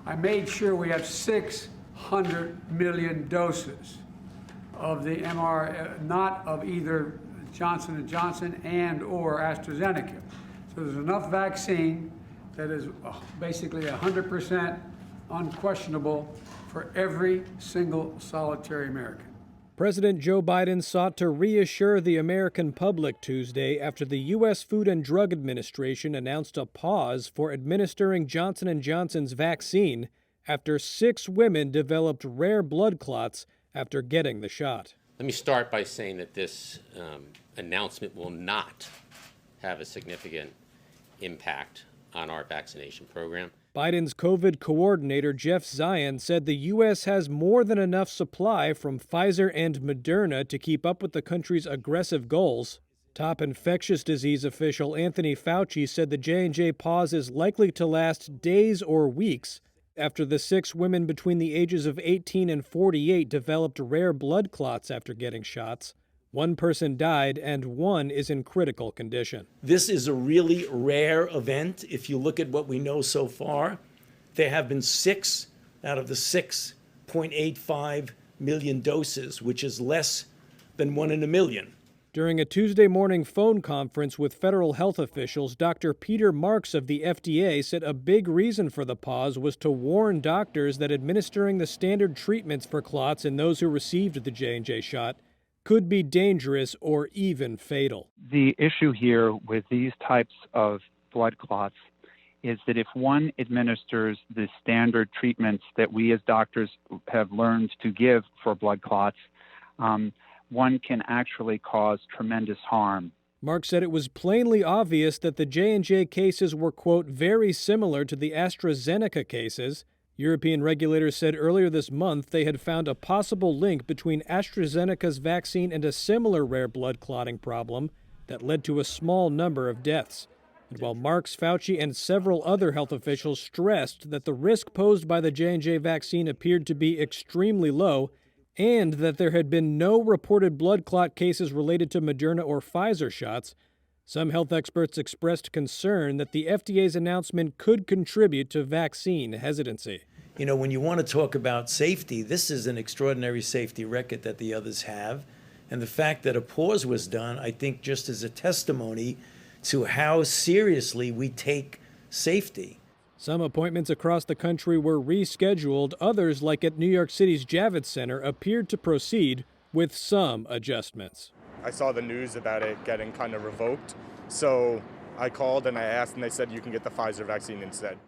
I made sure we have 600 million doses of the mRNA, not of either Johnson & Johnson and or AstraZeneca. So there's enough vaccine that is basically 100% unquestionable for every single solitary American. President Joe Biden sought to reassure the American public Tuesday after the U.S. Food and Drug Administration announced a pause for administering Johnson & Johnson's vaccine after 6 women developed rare blood clots after getting the shot. Let me start by saying that this announcement will not have a significant impact on our vaccination program. Biden's COVID coordinator, Jeff Zients, said the U.S. has more than enough supply from Pfizer and Moderna to keep up with the country's aggressive goals. Top infectious disease official Anthony Fauci said the J&J pause is likely to last days or weeks after the 6 women between the ages of 18 and 48 developed rare blood clots after getting shots. 1 person died and 1 is in critical condition. This is a really rare event. If you look at what we know so far, there have been 6 out of the 6.85 million doses, which is less than 1 in a million. During a Tuesday morning phone conference with federal health officials, Dr. Peter Marks of the FDA said a big reason for the pause was to warn doctors that administering the standard treatments for clots in those who received the J&J shot could be dangerous or even fatal. The issue here with these types of blood clots is that if one administers the standard treatments that we as doctors have learned to give for blood clots, one can actually cause tremendous harm. Mark said it was plainly obvious that the J&J cases were, quote, very similar to the AstraZeneca cases. European regulators said earlier this month they had found a possible link between AstraZeneca's vaccine and a similar rare blood clotting problem that led to a small number of deaths. And while Marks, Fauci, and several other health officials stressed that the risk posed by the J&J vaccine appeared to be extremely low, and that there had been no reported blood clot cases related to Moderna or Pfizer shots, some health experts expressed concern that the FDA's announcement could contribute to vaccine hesitancy. You know, when you want to talk about safety, this is an extraordinary safety record that the others have. And the fact that a pause was done, I think, just is a testimony to how seriously we take safety. Some appointments across the country were rescheduled. Others, like at New York City's Javits Center, appeared to proceed with some adjustments. I saw the news about it getting kind of revoked, so I called and I asked, and they said you can get the Pfizer vaccine instead.